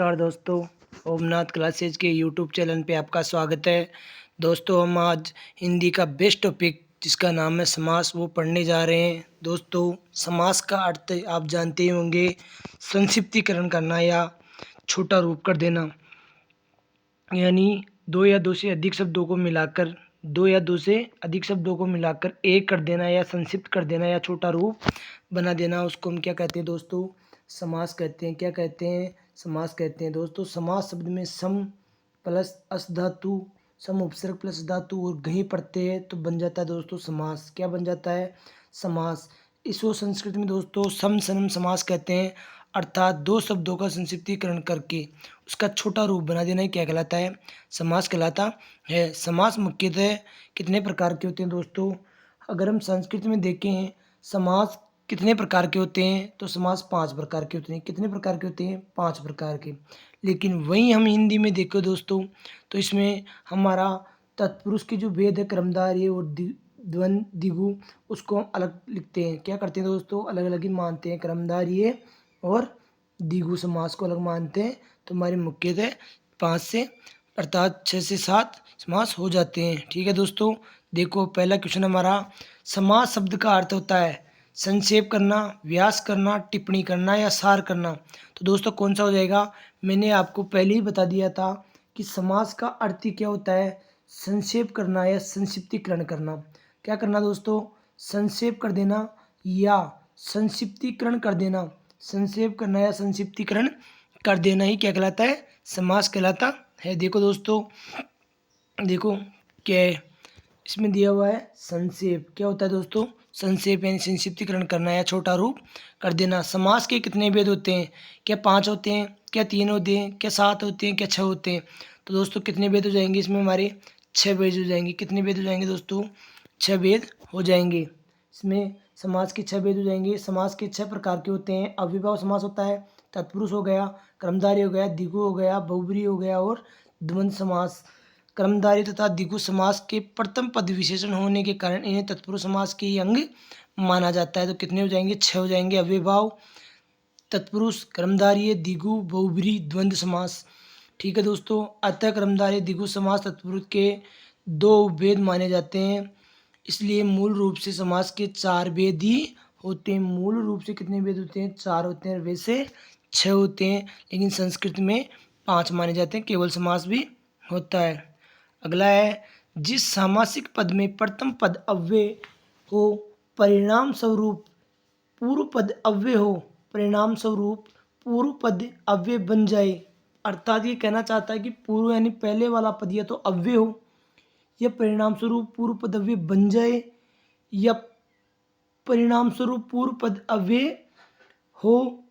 नमस्कार दोस्तों, ओमनाथ क्लासेज के यूट्यूब चैनल पे आपका स्वागत है। दोस्तों हम आज हिंदी का बेस्ट टॉपिक जिसका नाम है समास वो पढ़ने जा रहे हैं। दोस्तों समास का अर्थ आप जानते ही होंगे, संक्षिप्तीकरण करना या छोटा रूप कर देना, यानी दो या दो से अधिक शब्दों को मिलाकर एक कर देना या संक्षिप्त कर देना या छोटा रूप बना देना, उसको हम क्या कहते हैं दोस्तों? समास कहते हैं। क्या कहते हैं? समास कहते हैं। दोस्तों समास शब्द में सम प्लस अस धातु, सम उपसर्ग प्लस धातु और घई पड़ते हैं तो बन जाता है दोस्तों समास। क्या बन जाता है? समास। इसको संस्कृत में दोस्तों सम सनम समास कहते हैं, अर्थात दो शब्दों का संक्षिप्तीकरण करके उसका छोटा रूप बना देना ही क्या कहलाता है? समास कहलाता है। समास मुख्यतः कितने प्रकार के होते हैं दोस्तों? अगर हम संस्कृत में देखें समास कितने प्रकार के होते हैं तो समास 5 प्रकार के होते हैं। कितने प्रकार के होते हैं? 5 प्रकार के। लेकिन वहीं हम हिंदी में देखें दोस्तों तो इसमें हमारा तत्पुरुष के जो भेद है क्रमधारय और द्वंद दिगु, उसको हम अलग लिखते हैं। क्या करते हैं दोस्तों? अलग अलग ही मानते हैं। क्रमधारय और द्विगु समास को अलग मानते हैं। तो हमारे मुख्यतः 5 से अर्थात 6 से 7 समास हो जाते हैं। ठीक है दोस्तों, देखो पहला क्वेश्चन हमारा, समास शब्द का अर्थ होता है संक्षेप करना, व्यास करना, टिप्पणी करना या सार करना। तो दोस्तों कौन सा हो जाएगा? मैंने आपको पहले ही बता दिया था कि समास का अर्थ ही क्या होता है? संक्षेप करना या संक्षिप्तीकरण करना। क्या करना दोस्तों? संक्षेप कर देना या संक्षिप्तीकरण कर देना। संक्षेप करना या संक्षिप्तीकरण कर देना ही क्या कहलाता है? समास कहलाता है। देखो दोस्तों, देखो क्या है इसमें दिया हुआ है, संक्षेप। क्या होता है दोस्तों? संक्षेप यानी संक्षिप्तीकरण करना या छोटा रूप कर देना। समास के कितने भेद होते हैं? क्या 5 होते हैं? क्या 3 होते हैं? क्या 7 होते हैं? क्या 6 होते हैं? तो दोस्तों कितने भेद हो जाएंगे इसमें? हमारे 6 भेद हो जाएंगे। कितने भेद हो जाएंगे दोस्तों? 6 भेद हो जाएंगे। इसमें समास के 6 भेद हो जाएंगे। समास के 6 प्रकार के होते हैं। अव्ययभाव समास होता है, तत्पुरुष हो गया, कर्मधारय हो गया, द्विगु हो गया, बहुब्रीहि हो गया और द्वंद्व समास। कर्मधारय तथा द्विगु समास के प्रथम पद विशेषण होने के कारण इन्हें तत्पुरुष समास के ही अंग माना जाता है। तो कितने हो जाएंगे? 6 हो जाएंगे। अव्ययभाव, तत्पुरुष, कर्मधारय, द्विगु, बहुब्रीहि, द्वंद्व समास। ठीक है दोस्तों, अतः कर्मधारय द्विगु समास तत्पुरुष के 2 उपभेद माने जाते हैं। इसलिए मूल रूप से समास के 4 भेद ही होते हैं। मूल रूप से कितने भेद होते हैं? 4 होते हैं, वैसे 6 होते हैं, लेकिन संस्कृत में 5 माने जाते हैं। केवल समास भी होता है। अगला है, जिस सामासिक पद में प्रथम पद अव्यय हो, परिणाम स्वरूप पूर्व पद अव्यय हो, परिणाम स्वरूप पूर्व पद अव्यय बन जाए। अर्थात ये कहना चाहता है कि पूर्व यानी पहले वाला पद या तो अव्यय हो या परिणाम स्वरूप पूर्व पद अव्यय बन जाए, या परिणाम स्वरूप पूर्व पद अव्यय हो,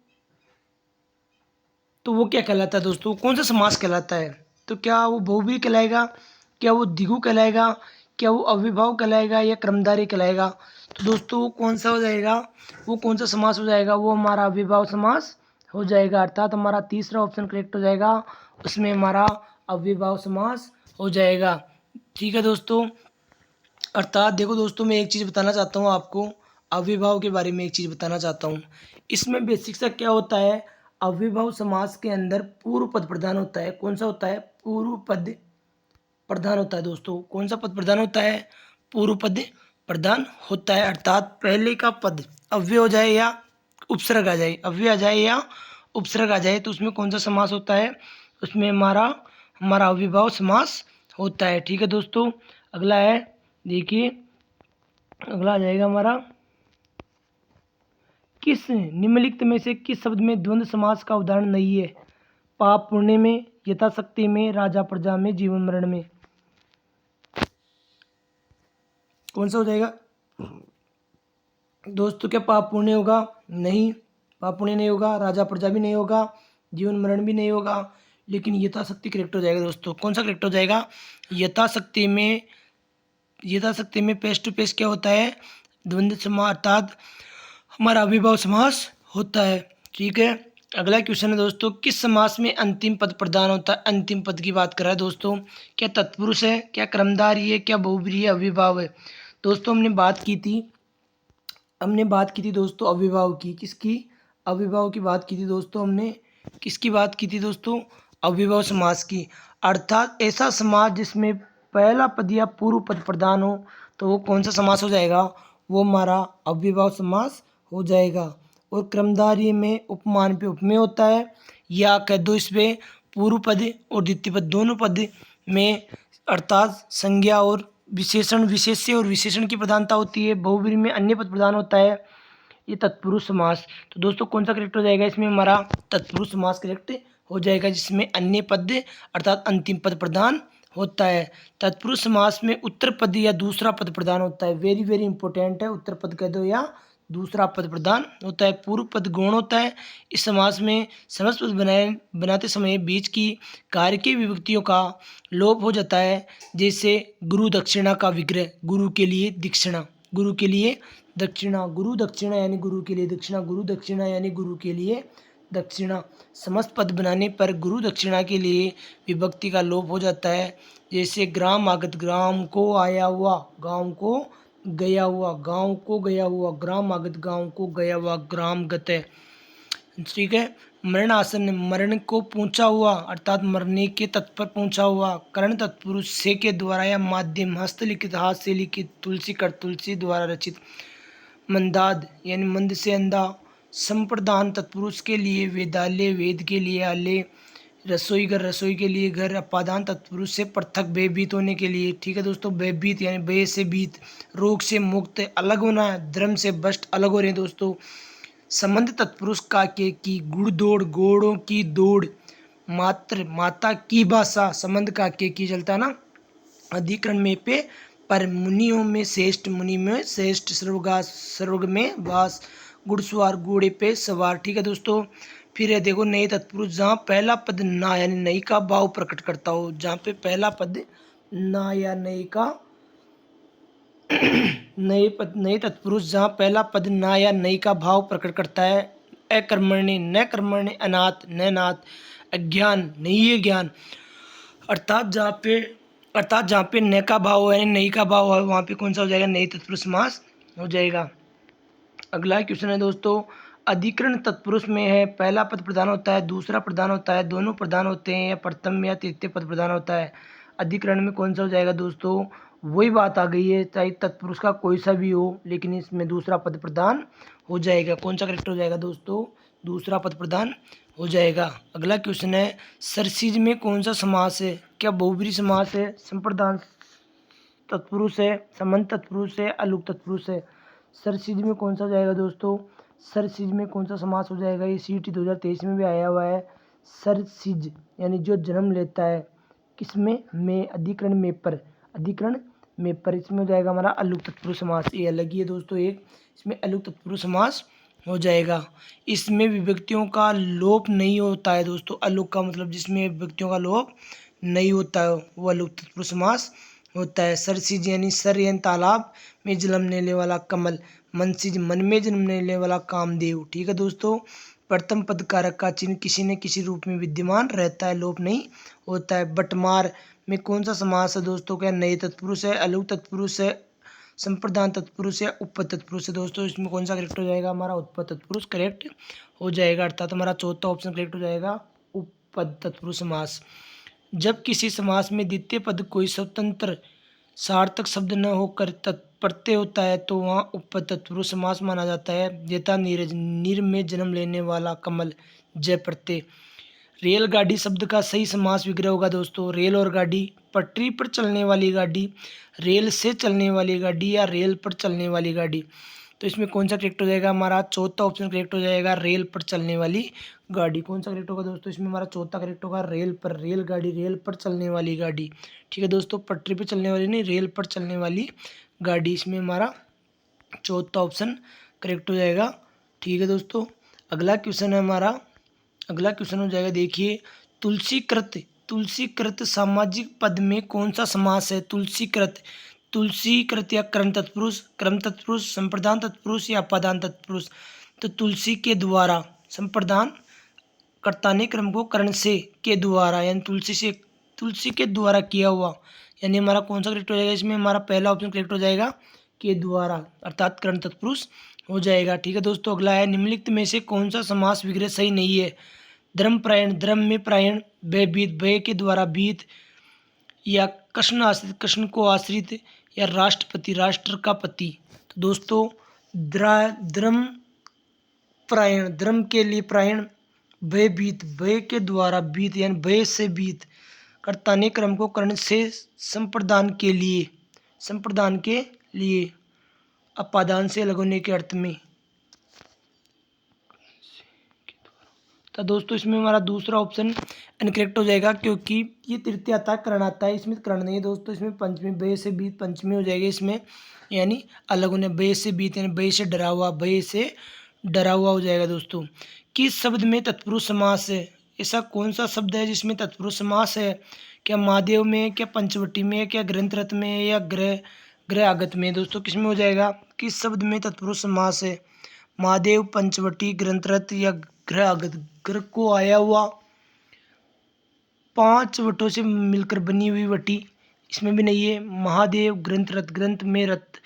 तो वो क्या कहलाता है दोस्तों? कौन सा समास कहलाता है? तो क्या वो बहुव्रीहि कहलाएगा, क्या वो द्विगु कहलाएगा, क्या वो अव्ययभाव कहलाएगा या क्रमधारय कहलाएगा? तो दोस्तों वो कौन सा हो जाएगा? वो कौन सा समास हो जाएगा? वो हमारा अव्ययभाव समास हो जाएगा। अर्थात हमारा तीसरा ऑप्शन करेक्ट हो जाएगा, उसमें हमारा अव्ययभाव समास हो जाएगा। ठीक है दोस्तों, अर्थात देखो दोस्तों मैं एक चीज़ बताना चाहता हूँ आपको, अव्ययभाव के बारे में एक चीज़ बताना चाहता हूँ। इसमें बेसिक सा क्या होता है, अव्ययभाव समास के अंदर पूर्व पद प्रधान होता है। कौन सा होता है? पूर्व पद प्रधान होता है दोस्तों। कौन सा पद प्रधान होता है? पूर्व पद प्रधान होता है। अर्थात पहले का पद अव्यय हो जाए या उपसर्ग आ जाए, अव्यय आ जाए या उपसर्ग आ जाए, तो उसमें कौन सा समास होता है? उसमें हमारा अव्ययभाव समास होता है। ठीक है दोस्तों, अगला है, देखिए अगला आ जाएगा हमारा, किस निम्नलिखित में से किस शब्द में द्वंद्व समास का उदाहरण नहीं है? पाप पुण्य में, यथाशक्ति में, राजा प्रजा में, जीवन मरण में। कौन सा हो जाएगा दोस्तों? क्या पाप पुण्य होगा? नहीं, पाप पुण्य नहीं होगा, राजा प्रजा भी नहीं होगा, जीवन मरण भी नहीं होगा, लेकिन यथाशक्ति करेक्ट हो जाएगा दोस्तों। कौन सा करेक्ट हो जाएगा? यथाशक्ति में पेश टू पेश क्या होता है? द्वंद्व समास, अर्थात हमारा अव्ययभाव समास होता है। ठीक है, अगला क्वेश्चन है दोस्तों, किस समास में अंतिम पद प्रधान होता है? अंतिम पद की बात कर रहा है दोस्तों। क्या तत्पुरुष है, क्या कर्मधारय है, क्या बहुव्रीहि है, अव्ययभाव है? दोस्तों हमने बात की थी दोस्तों अव्ययभाव की। किसकी? अव्ययभाव की बात की थी दोस्तों हमने। किसकी बात की थी दोस्तों? अव्ययभाव समास की। अर्थात ऐसा समास जिसमें पहला पद या पूर्व पद प्रधान हो, तो वो कौन सा समास हो जाएगा? वो हमारा अव्ययभाव समास हो जाएगा। और क्रमधारय में उपमान पे उपमेय होता है, या कह दो इसमें पूर्व पद और द्वितीय पद दोनों पद में, अर्थात संज्ञा और विशेषण, विशेष्य और विशेषण की प्रधानता होती है। बहुब्रीहि में अन्य पद प्रधान होता है। ये तत्पुरुष समास। तो दोस्तों कौन सा करेक्ट हो जाएगा इसमें? हमारा तत्पुरुष समास करेक्ट हो जाएगा, जिसमें अन्य पद अर्थात अंतिम पद प्रधान होता है। तत्पुरुष समास में उत्तर पद या दूसरा पद प्रधान होता है। वेरी वेरी इंपॉर्टेंट है, उत्तर पद कह दो या दूसरा पद प्रधान होता है। पूर्व पद गौण होता है। इस समास में समस्त पद बनाते समय बीच की कार्य की विभक्तियों का लोप हो जाता है। जैसे गुरु दक्षिणा का विग्रह, गुरु के लिए दक्षिणा, गुरु के लिए दक्षिणा, गुरु दक्षिणा यानी गुरु के लिए दक्षिणा, गुरु दक्षिणा यानी गुरु के लिए दक्षिणा। समस्त पद बनाने पर गुरु दक्षिणा के लिए विभक्ति का लोप हो जाता है। जैसे ग्राम आगत, ग्राम को आया हुआ, गांव को गया हुआ, गांव को गया हुआ, ग्राम आगत, गांव को गया हुआ, ग्राम गत है। ठीक है। मरण आसन, मरण को पहुंचा हुआ अर्थात मरने के तत्पर पहुंचा हुआ। कर्ण तत्पुरुष से के द्वारा या माध्यम, हस्तलिखित, हाथ से लिखित, तुलसी कर, तुलसी द्वारा रचित। मंदाद यानी मंद से अंधा। संप्रदान तत्पुरुष के लिए वेदालय, वेद के लिए आलय। रसोई घर, रसोई के लिए घर। अपादान तत्पुरुष से पृथक, भयभीत होने के लिए। ठीक है दोस्तों, भयभीत यानी भय से भीत। रोग से मुक्त, अलग होना है। धर्म से भ्रष्ट, अलग हो रहे हैं दोस्तों। संबंध तत्पुरुष काके की, गुड़ दौड़, घोड़ों की दौड़। मात्र, माता की भाषा, संबंध काके की चलता है ना। अधिकरण में पे पर, मुनियों में श्रेष्ठ, मुनि में श्रेष्ठ। सर्वगास, स्वर्ग में वास। घुड़सवार, घोड़े पे सवार। ठीक है दोस्तों। फिर है देखो नए तत्पुरुष, जहाँ पहला पद ना यानी नई का भाव प्रकट करता हो। जहाँ पे पहला पद ना या नई का नए तत्पुरुष जहाँ पहला पद ना या नई का भाव प्रकट करता है। अकर्मण्य, न कर्मण्य, अनाथ, न नाथ, अज्ञान, नहीं है ज्ञान। अर्थात जहाँ पे न का भाव हो यानी नई का भाव हो, वहाँ पे कौन सा हो जाएगा? नई तत्पुरुष समास हो जाएगा। अगला क्वेश्चन है दोस्तों, अधिकरण तत्पुरुष में है पहला पद प्रधान होता है, दूसरा प्रधान होता है, दोनों प्रधान होते हैं, या प्रथम या तृतीय पद प्रधान होता है। अधिकरण में कौन सा हो जाएगा दोस्तों? वही बात आ गई है, चाहे तत्पुरुष का कोई सा भी हो, लेकिन इसमें दूसरा पद प्रधान हो जाएगा। कौन सा करेक्ट हो जाएगा दोस्तों? दूसरा पद प्रधान हो जाएगा। अगला क्वेश्चन है, सरसिज में कौन सा समास है? क्या बहुब्रीहि समास है? संप्रदान तत्पुरुष है, संबंध तत्पुरुष है, अलुक तत्पुरुष है। सरसिज में कौन सा हो जाएगा दोस्तों? सरसिज में कौन सा समास हो जाएगा? ये CET 2023 में भी आया हुआ है। सरसिज यानी जो जन्म लेता है, किसमें? में, अधिकरण में पर, अधिकरण में पर। इसमें हो जाएगा हमारा अलुक तत्पुरुष समास। ये अलग ही है दोस्तों एक, इसमें अलुक तत्पुरुष समास हो जाएगा। इसमें विभक्तियों का लोप नहीं होता है दोस्तों। अलुक का मतलब जिसमें विभक्तियों का लोप नहीं होता है, वो अलुक तत्पुरुष समास होता है। सरसिज यानी सर यानी तालाब में जन्म लेने वाला कमल। मनसिज, मन में जन्म लेने वाला कामदेव। ठीक है दोस्तों। प्रथम पद कारक का चिन्ह किसी न किसी रूप में विद्यमान रहता है, लोप नहीं होता है। बटमार में कौन सा समास है दोस्तों? क्या नए तत्पुरुष है, अलुक तत्पुरुष है, संप्रदान तत्पुरुष है, उपपद तत्पुरुष है? दोस्तों इसमें कौन सा करेक्ट हो जाएगा? हमारा उपपद तत्पुरुष करेक्ट हो जाएगा। अर्थात हमारा चौथा ऑप्शन करेक्ट हो जाएगा, उपपद तत्पुरुष समास। जब किसी समास में द्वितीय पद कोई स्वतंत्र सार्थक शब्द न होकर तत्प्रत्यय होता है, तो वहाँ उपपद तत्पुरुष समास माना जाता है। यथा नीरज, नीर में जन्म लेने वाला कमल, जय प्रत्यय। रेलगाड़ी शब्द का सही समास विग्रह होगा दोस्तों। रेल और गाड़ी, पटरी पर चलने वाली गाड़ी, रेल से चलने वाली गाड़ी, या रेल पर चलने वाली गाड़ी। तो इसमें कौन सा करेक्ट हो जाएगा? हमारा चौथा ऑप्शन करेक्ट हो जाएगा, रेल पर चलने वाली गाड़ी। कौन सा करेक्ट होगा दोस्तों? इसमें हमारा चौथा करेक्ट होगा, रेल पर, रेलगाड़ी, रेल पर चलने वाली गाड़ी। ठीक है दोस्तों, पटरी पर चलने वाली नहीं, रेल पर चलने वाली गाड़ी। इसमें हमारा चौथा ऑप्शन करेक्ट हो जाएगा। ठीक है दोस्तों। अगला क्वेश्चन है हमारा, अगला क्वेश्चन हो जाएगा देखिए, तुलसीकृत, तुलसीकृत सामाजिक पद में कौन सा समास है? तुलसीकृत, तुलसीकृत या क्रम तत्पुरुष, क्रम तत्पुरुष, संप्रदान तत्पुरुष, या अपादान तत्पुरुष? तो तुलसी के द्वारा, संप्रदान कर्ता ने क्रम को कर्ण से के द्वारा यानी तुलसी से, तुलसी के द्वारा किया हुआ, यानी हमारा कौन सा करेक्ट हो जाएगा? इसमें हमारा पहला ऑप्शन करेक्ट हो जाएगा, के द्वारा, अर्थात कर्ण तत्पुरुष हो जाएगा। ठीक है दोस्तों। अगला है, निम्नलिखित में से कौन सा समास विग्रह सही नहीं है? धर्मपरायण, धर्म में परायण, भयभीत, भय के द्वारा भीत, या कृष्ण आश्रित, कृष्ण को आश्रित, या राष्ट्रपति, राष्ट्र का पति। तो दोस्तों धर्म परायण, धर्म के लिए परायण, भयभीत, भय के द्वारा भीत यानी भय से भीत, कर्ता ने कर्म को करने से संप्रदान के लिए, संप्रदान के लिए, अपादान से अलग होने के अर्थ में। तो दोस्तों इसमें हमारा दूसरा ऑप्शन इनकरेक्ट हो जाएगा, क्योंकि ये तृतीय आता है, करण आता है, इसमें करण नहीं है दोस्तों। इसमें पंचमी, भय से बीत पंचमी हो जाएगी इसमें, यानी अलग होने, भय से बीत यानी भय से डरा हुआ, भय से डरा हुआ हो जाएगा दोस्तों। किस शब्द में तत्पुरुष समास है? ऐसा कौन सा शब्द है जिसमें तत्पुरुष समास है? क्या महादेव में, क्या पंचवटी में, क्या ग्रंथ रथ में, या ग्रह ग्रह आगत में? दोस्तों किसमें हो जाएगा? किस शब्द में तत्पुरुष समास है? महादेव, पंचवटी, ग्रंथ रथ, या ग्रह आगत। ग्रह को आया हुआ, 5 वटों से मिलकर बनी हुई वटी, इसमें भी नहीं है। महादेव, ग्रंथ रथ, ग्रंथ में रथ,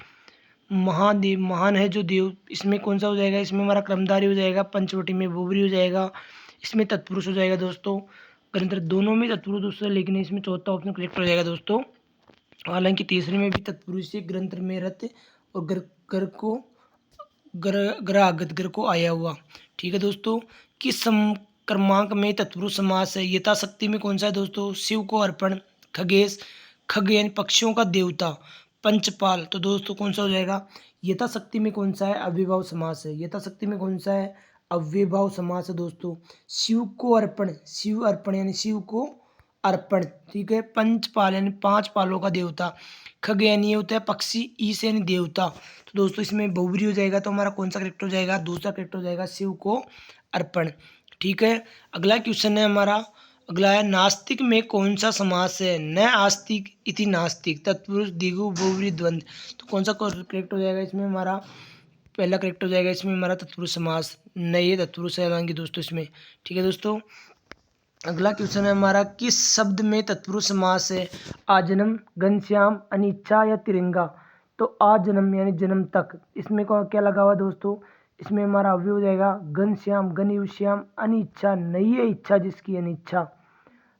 महादेव महान है जो देव, इसमें कौन सा हो जाएगा? इसमें हमारा क्रमधारी हो जाएगा, पंचवटी में बोबरी हो जाएगा, इसमें तत्पुरुष हो जाएगा दोस्तों। ग्रंथ रथ दोनों में तत्पुरुष दोस्तों, लेकिन इसमें चौथा ऑप्शन करेक्ट हो जाएगा दोस्तों। हालांकि तीसरे में भी तत्पुरुष से ग्रंथ में रथ, और ग्र को ग्रह आगत, ग्रह को आया हुआ। ठीक है दोस्तों। किस क्रमांक में तत्पुरुष समास है? यथाशक्ति में कौन सा है दोस्तों? शिव को अर्पण, खगेश, खग यानी पक्षियों का देवता, पंचपाल। तो दोस्तों कौन सा हो जाएगा? यथाशक्ति में कौन सा है? अव्ययभाव समास है। यथाशक्ति में कौन सा है? अव्ययभाव समास है दोस्तों। शिव को अर्पण, शिव अर्पण यानी शिव को अर्पण। ठीक है। पंचपाल यानी 5 पालों का देवता। खग यानी ये होता है पक्षी, ईश यानी देवता। तो दोस्तों इसमें बहुब्री हो जाएगा, तो हमारा कौन सा करेक्ट हो जाएगा? दूसरा करेक्ट हो जाएगा, शिव को अर्पण। ठीक है। अगला क्वेश्चन है हमारा, अगला है नास्तिक में कौन सा समास है? न आस्तिक, इति नास्तिक, तत्पुरुष, दिगु, बहुब्री, द्वंद्व। तो कौन सा करेक्ट हो जाएगा इसमें? हमारा पहला करेक्ट हो जाएगा इसमें हमारा तत्पुरुष समास। नए तत्पुरुष है हालांकि दोस्तों इसमें। ठीक है दोस्तों। अगला क्वेश्चन है हमारा, किस शब्द में तत्पुरुष समास है? आजन्म, घनश्याम, अनिच्छा, या तिरंगा। तो आजन्म यानी जन्म तक, इसमें क्या लगा हुआ दोस्तों? इसमें हमारा अव्यय हो जाएगा घनश्याम, घनश्याम, अनिच्छा, नई है इच्छा जिसकी, अनिच्छा,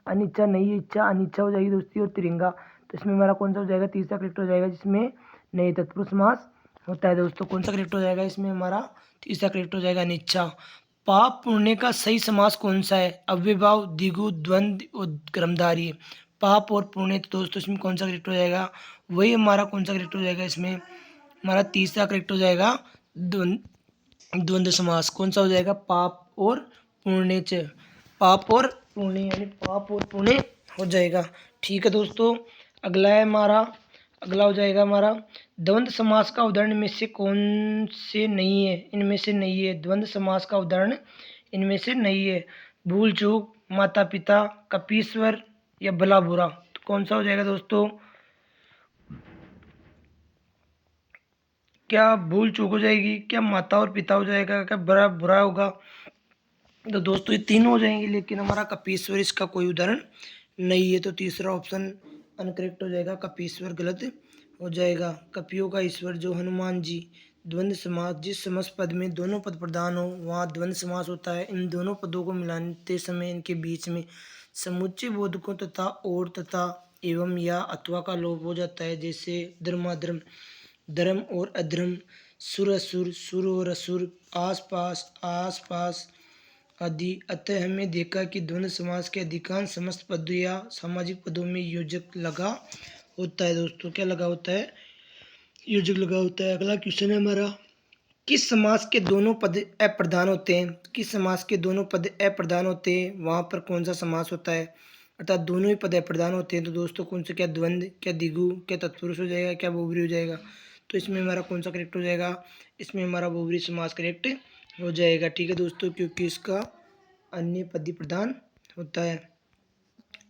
अनिच्छा, नई है इच्छा, अनिच्छा हो जाएगी दोस्तों, और तिरंगा। तो इसमें हमारा कौन सा हो जाएगा? तीसरा करेक्ट हो जाएगा, जिसमें नए तत्पुरुष समास होता है दोस्तों। कौन सा करेक्ट हो जाएगा इसमें? हमारा तीसरा करेक्ट हो जाएगा, अनिच्छा। पाप पुण्य का सही समास कौन सा है? अव्ययभाव, द्विगु, द्वंद्व और क्रमधारी। पाप और पुण्य। तो दोस्तों इसमें कौन सा करेक्ट हो जाएगा? वही हमारा कौन सा करेक्ट हो जाएगा इसमें? हमारा तीसरा करेक्ट हो जाएगा, द्वंद्व समास। कौन सा हो जाएगा? पाप और पुण्य च, पाप और पुण्य यानी पाप और पुण्य हो जाएगा। ठीक है दोस्तों। अगला है हमारा, अगला हो जाएगा हमारा, द्वंद्व समास का उदाहरण में से कौन से नहीं है? इनमें से नहीं है। द्वंद्व समास का उदाहरण इनमें से नहीं है। भूल चूक, माता पिता, कपीश्वर, या भला बुरा। तो कौन सा हो जाएगा दोस्तों? क्या भूल चूक हो जाएगी? क्या माता और पिता हो जाएगा? क्या बड़ा बुरा होगा? तो दोस्तों ये तीनों हो जाएंगे, लेकिन हमारा कपीश्वर इसका कोई उदाहरण नहीं है। तो तीसरा ऑप्शन अनकरेक्ट हो जाएगा, कपीश्वर गलत हो जाएगा। कपियों का ईश्वर जो हनुमान जी। द्वंद्व समास, जिस समस्त पद में दोनों पद प्रधान हो वहाँ द्वंद्व समास होता है। इन दोनों पदों को मिलाते समय इनके बीच में समुच्चय बोधकों तथा और तथा एवं या अथवा का लोप हो जाता है, जैसे धर्माधर्म, धर्म और अधर्म, सुर असुर, सुर और असुर, आस पास, आस पास आदि। अतः हमने देखा कि द्वंद्व समास के अधिकांश समस्त पदों या सामाजिक पदों में योजक लगा होता है दोस्तों। क्या लगा होता है? योजक लगा होता है। अगला क्वेश्चन है हमारा, किस समास के दोनों पद अप्रधान होते हैं? किस समास के दोनों पद अप्रधान होते हैं वहाँ पर कौन सा समास होता है? अर्थात दोनों ही पद अप्रधान होते हैं। तो दोस्तों कौन सा? क्या द्वंद्व, क्या दिगु, क्या तत्पुरुष हो जाएगा, क्या बहुब्री हो जाएगा? तो इसमें हमारा कौन सा करेक्ट हो जाएगा? इसमें हमारा बहुब्री समास करेक्ट हो जाएगा। ठीक है दोस्तों, क्योंकि इसका अन्य पदी प्रधान होता है।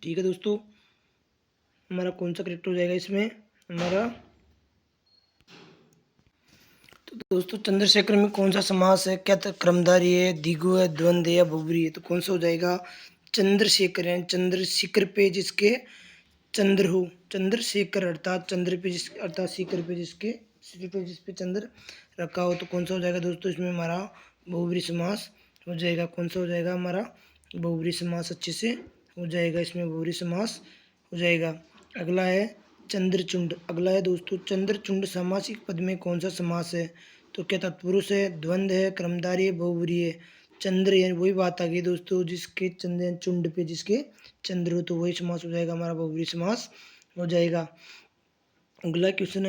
ठीक है दोस्तों, हमारा कौन सा करेक्ट हो जाएगा इसमें? हमारा तो दोस्तों चंद्रशेखर में कौन सा समास है? क्या क्रमधारी है, द्विगु है, द्वंद्व है, या बहुब्री है? तो कौन सा हो जाएगा? चंद्रशेखर है। चंद्रशेखर पे जिसके चंद्र हो, चंद्रशेखर अर्थात चंद्र पे जिस, अर्थात शिखर पे जिसके, सिर पे जिस पे चंद्र रखा हो। तो कौन सा हो जाएगा दोस्तों? इसमें हमारा बहुब्री समास हो जाएगा। कौन सा हो जाएगा? हमारा बहुब्री समास अच्छे से हो जाएगा, इसमें बहुब्री समास हो जाएगा। अगला है चंद्रचूड। अगला है दोस्तों चंद्रचूड सामासिक पद में कौन सा समास है? तो क्या तत्पुरुष है, द्वंद्व है, क्रमधारी है, बहुब्री है? चंद्र यानी वही बात आ गई दोस्तों, जिसके चंद्र चुंड पे जिसके चंद्र हो तो वही समास हो जाएगा, हमारा बहुब्री समास हो जाएगा। अगला क्वेश्चन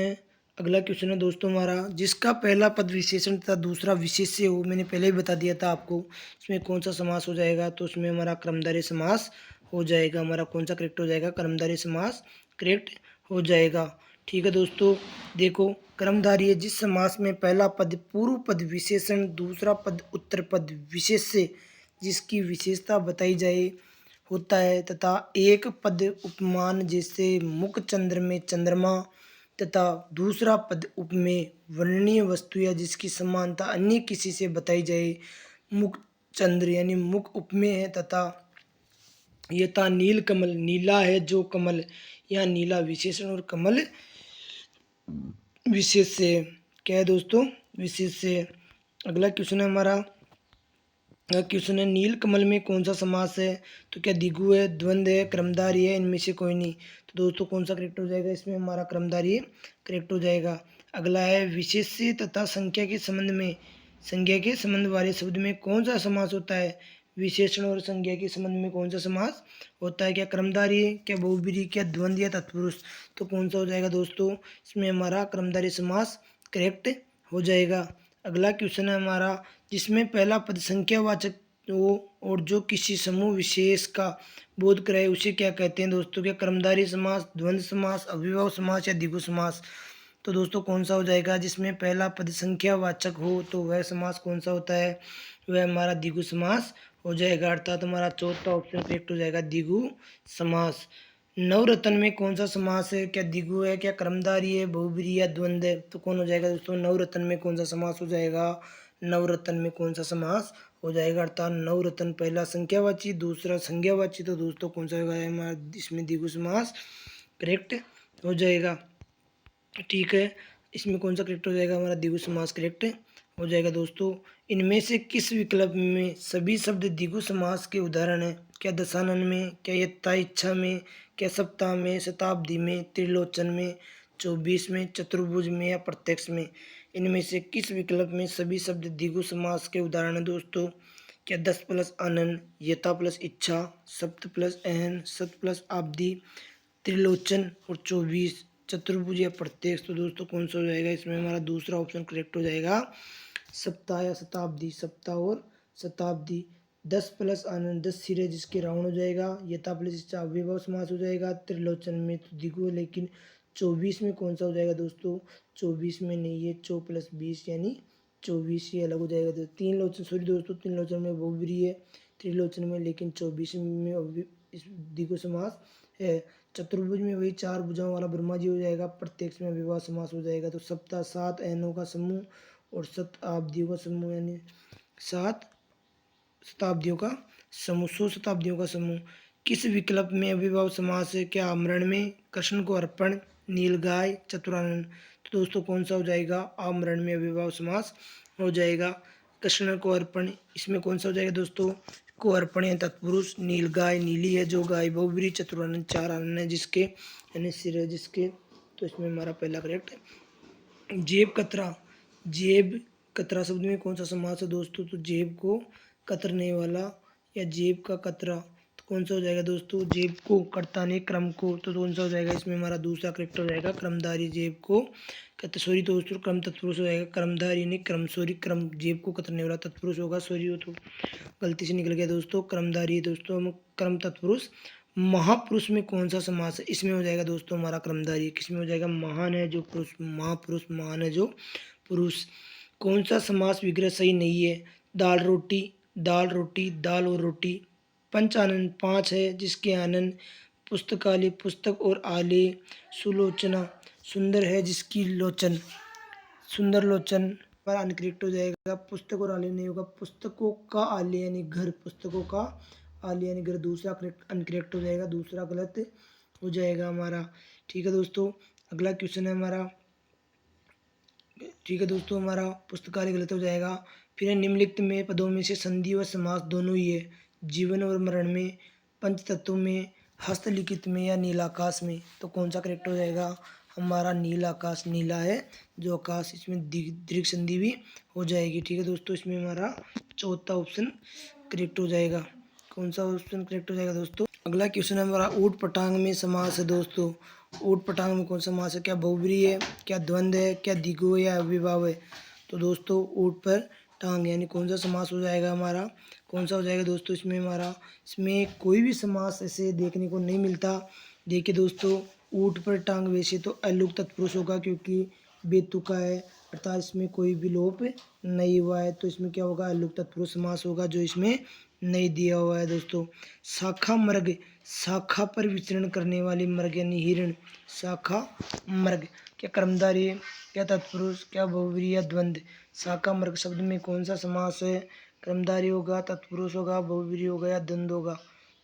है दोस्तों हमारा, जिसका पहला पद विशेषण तथा दूसरा विशेष्य हो, मैंने पहले ही बता दिया था आपको, इसमें कौन सा समास हो जाएगा? तो उसमें हमारा कर्मधारय समास हो जाएगा। हमारा कौन सा करेक्ट हो जाएगा? कर्मधारय समास करेक्ट हो जाएगा। ठीक है दोस्तों, देखो कर्मधारय है जिस समास में पहला पद पूर्व पद विशेषण, दूसरा पद उत्तर पद विशेष्य जिसकी विशेषता बताई जाए होता है, तथा एक पद उपमान जैसे मुख चंद्र में चंद्रमा, तथा दूसरा पद उपमेय वर्णनीय वस्तु या जिसकी समानता अन्य किसी से बताई जाए। मुख चंद्र यानी मुख उपमेय है, तथा यथा नील कमल, नीला है जो कमल, या नीला विशेषण और कमल विशेष से। क्या है दोस्तों? विशेष से। अगला क्वेश्चन है हमारा, क्वेश्चन है नील कमल में कौन सा समास है? तो क्या दिगु है, द्वंद्व है, क्रमधारी है, इनमें से कोई नहीं? तो दोस्तों कौन सा करेक्ट हो जाएगा? इसमें हमारा क्रमधारी करेक्ट हो जाएगा। अगला है विशेष्य तथा संख्या के संबंध में, संज्ञा के संबंध वाले शब्द में कौन सा समास होता है? विशेषण और संज्ञा के संबंध में कौन सा समास होता है? क्या क्रमधारी है, क्या बहुब्री, क्या द्वंद्व या तत्पुरुष? तो कौन सा हो जाएगा दोस्तों? इसमें हमारा क्रमधारी समास करेक्ट हो जाएगा। अगला क्वेश्चन है हमारा, जिसमें पहला पद संख्यावाचक हो और जो किसी समूह विशेष का बोध कराए उसे क्या कहते हैं दोस्तों? क्या कर्मधारय समास, द्वंद्व समास, अव्ययभाव समास या द्विगु समास? तो दोस्तों कौन सा हो जाएगा? जिसमें पहला पद संख्यावाचक हो तो वह समास कौन सा होता है? वह हमारा द्विगु समास हो जाएगा, अर्थात हमारा चौथा ऑप्शन करेक्ट हो जाएगा, द्विगु समास। नवरत्न में कौन सा समास है? क्या द्विगु है, क्या कर्मधारी है, बहुब्री या द्वंद्व है? तो कौन हो जाएगा दोस्तों? नवरत्न में कौन सा समास हो जाएगा? नवरत्न में कौन सा समास हो जाएगा? अर्थात नवरत्न पहला संख्यावाची, दूसरा संज्ञावाची, तो दोस्तों कौन सा होगा हमारा? इसमें द्विगु समास करेक्ट हो जाएगा। ठीक है, इसमें कौन सा करेक्ट हो जाएगा? हमारा द्विगु समास करेक्ट हो जाएगा दोस्तों। इनमें से किस विकल्प में सभी शब्द द्विगु समास के उदाहरण हैं? क्या दशानन में, क्या यथा इच्छा में, क्या सप्ताह में, शताब्दी में, त्रिलोचन में, 24 में, चतुर्भुज में या प्रत्यक्ष में? इनमें से किस विकल्प में सभी शब्द द्विगु समास के उदाहरण हैं दोस्तों? क्या 10 प्लस अनन, यथा प्लस इच्छा, सप्त प्लस अहन, सत प्लस आब्दी, त्रिलोचन और 24, चतुर्भुज या प्रत्यक्ष? तो दोस्तों कौन सा हो जाएगा? इसमें हमारा दूसरा ऑप्शन करेक्ट हो जाएगा, सप्ताह या शताब्दी, सप्ताह और शताब्दी। 10 प्लस आनंद 10 सिरे जिसके राउंड हो जाएगा, यथा प्लस इच्छा अव्ययभाव समास हो जाएगा, त्रिलोचन में तो द्विगु है, लेकिन 24 में कौन सा हो जाएगा दोस्तों? 24 में नहीं है, 4 प्लस 20 यानी 24 ही अलग हो जाएगा। तो तीन लोचन, सॉरी दोस्तों, तीन लोचन में बहुब्री है, त्रिलोचन में, लेकिन 24 में इस द्विगु समास है। चतुर्भुज में वही चार भुजाओं वाला ब्रह्मा जी हो जाएगा, प्रत्यक्ष में विवाह समास हो जाएगा। तो सप्ताह 7 अहनों का समूह और शताब्दियों का समूह, यानी 7 शताब्दियों का समूह, 100 शताब्दियों का समूह। किस विकल्प में अविभाव समास है? क्या आमरण में, कृष्ण को अर्पण, नीलगाय, चतुरानन? तो दोस्तों कौन सा हो जाएगा? आमरण में अविभाव समास हो जाएगा। कृष्ण को अर्पण, इसमें कौन सा हो जाएगा दोस्तों? को अर्पण है तत्पुरुष, नीलगाय नीली है जो गाय, बहुब्री, चतुरानन चार आनन है जिसके, यानी सिर है जिसके। तो इसमें हमारा पहला करेक्ट है। जेब कतरा, जेब कतरा शब्द में कौन सा समास है दोस्तों? तो जेब को कतरने वाला या जेब का कतरा, तो कौन सा हो जाएगा दोस्तों? जेब को करताने क्रम को, तो कौन सा हो जाएगा? इसमें हमारा दूसरा करेक्ट हो जाएगा, क्रमधारी जेब को कत, सॉरी दोस्तों क्रम तत्पुरुष हो जाएगा, क्रमधारी नहीं क्रम, सॉरी क्रम, जेब को कतरने वाला तत्पुरुष होगा, सॉरी वो तो गलती से निकल गया दोस्तों, क्रमधारी है दोस्तों, हम क्रम तत्पुरुष। महापुरुष में कौन सा समास है? इसमें हो जाएगा दोस्तों हमारा क्रमधारी। किसमें हो जाएगा? महान है जो पुरुष, महापुरुष महान है जो पुरुष। कौन सा समास विग्रह सही नहीं है? दाल रोटी, दाल रोटी, दाल और रोटी। पंच आनन, पाँच है जिसके आनन, पुस्तकालय पुस्तक और आले, सुलोचना सुंदर है जिसकी लोचन, सुंदर लोचन पर अनकरेक्ट हो जाएगा, पुस्तक और आलय नहीं होगा, पुस्तकों का आलय यानी घर, पुस्तकों का आलय यानी घर, दूसरा करेक्ट अनकरेक्ट हो जाएगा, दूसरा गलत हो जाएगा हमारा। ठीक है दोस्तों, अगला क्वेश्चन है हमारा, ठीक है दोस्तों, हमारा पुस्तकालय गलत हो जाएगा। फिर निम्नलिखित में पदों में से संधि व समास दोनों ही है। जीवन और मरण में, पंच तत्वों में, हस्तलिखित में या नीलाकाश में। तो कौन सा करेक्ट हो जाएगा हमारा नीला आकाश। नीला है जो आकाश, इसमें दीर्घ संधि भी हो जाएगी। ठीक है दोस्तों, इसमें हमारा चौथा ऑप्शन करेक्ट हो जाएगा। कौन सा ऑप्शन करेक्ट हो जाएगा दोस्तों। अगला क्वेश्चन है हमारा ऊट पटांग में समास है दोस्तों। ऊट पटांग में कौन सा समास है, क्या बहुब्री है, क्या द्वंद्व है, क्या द्विगु है या अव्ययभाव है। तो दोस्तों ऊट पर टांग यानी कौन सा समास हो जाएगा हमारा, कौन सा हो जाएगा दोस्तों इसमें हमारा। इसमें कोई भी समास ऐसे देखने को नहीं मिलता। देखिए दोस्तों, ऊट पर टांग वैसे तो अलुक तत्पुरुष होगा क्योंकि बेतुका है, अर्थात इसमें कोई विलोप नहीं हुआ है। तो इसमें क्या होगा, अलुक तत्पुरुष समास होगा जो इसमें नहीं दिया हुआ है दोस्तों। शाखा मर्ग, शाखा पर विचरण करने वाली मर्ग यानी हिरण। शाखा मर्ग, क्या कर्मधारय, क्या तत्पुरुष, क्या बहुव्रीहि या द्वंद्व। शाखा मर्ग शब्द में कौन सा समास है, कर्मधारय होगा, तत्पुरुष होगा, बहुव्रीहि होगा या द्वंद्व होगा।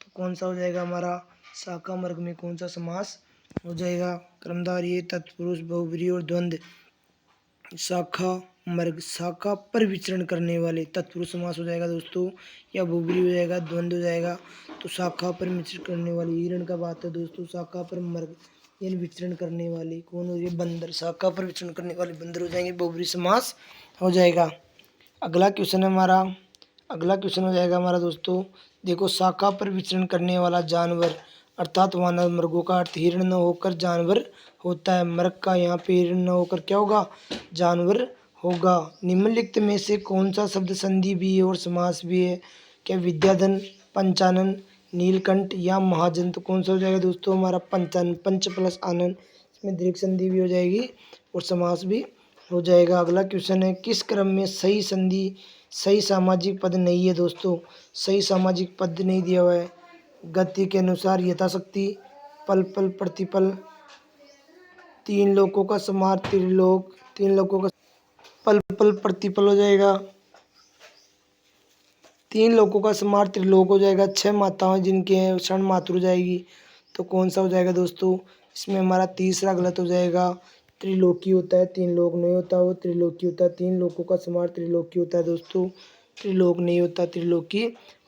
तो कौन सा हो जाएगा हमारा शाखा मर्ग में कौन सा समास हो जाएगा, कर्मधारय, तत्पुरुष, बहुव्रीहि और द्वंद्व। शाखा मर्ग, शाखा पर विचरण करने वाले, तत्पुरुष समास हो जाएगा दोस्तों या बहुव्रीहि हो जाएगा, द्वंद्व हो जाएगा। तो शाखा पर विचरण करने वाली, हिरण का बात है दोस्तों। शाखा पर मर्ग यानी विचरण करने वाली कौन हो जाएगी, बंदर। शाखा पर विचरण करने वाले बंदर हो जाएंगे, बहुव्रीहि समास हो जाएगा। अगला क्वेश्चन है हमारा, अगला क्वेश्चन हो जाएगा हमारा दोस्तों। देखो, शाखा पर विचरण करने वाला जानवर अर्थात वानर। मृगों का अर्थ हिरण न होकर जानवर होता है। मृग का यहाँ पे हिरण न होकर क्या होगा, जानवर होगा। निम्नलिखित में से कौन सा शब्द संधि भी है और समास भी है, क्या विद्याधन, पंचानन, नीलकंठ या महाजन। तो कौन सा हो जाएगा दोस्तों हमारा पंचानन, पंच प्लस आनन, इसमें दीर्घ संधि भी हो जाएगी और समास भी हो जाएगा। अगला क्वेश्चन है, किस क्रम में सही संधि सही सामाजिक पद नहीं है दोस्तों। सही सामाजिक पद नहीं दिया हुआ है। गति के अनुसार, यथाशक्ति, पल पल प्रतिपल, तीन लोगों का समार, त्रिलोक, तीन लोगों का पल पल प्रतिपल हो जाएगा, तीन लोगों का समार त्रिलोक हो जाएगा, छह माताएं जिनके हैं क्षण मातृ हो जाएगी। तो कौन सा हो जाएगा दोस्तों इसमें हमारा तीसरा गलत हो जाएगा। त्रिलोकी होता है, तीन लोक नहीं होता, वो त्रिलोकी होता है। तीन लोगों का समार त्रिलोकी होता है दोस्तों, त्रिलोक नहीं होता, त्रिलोकी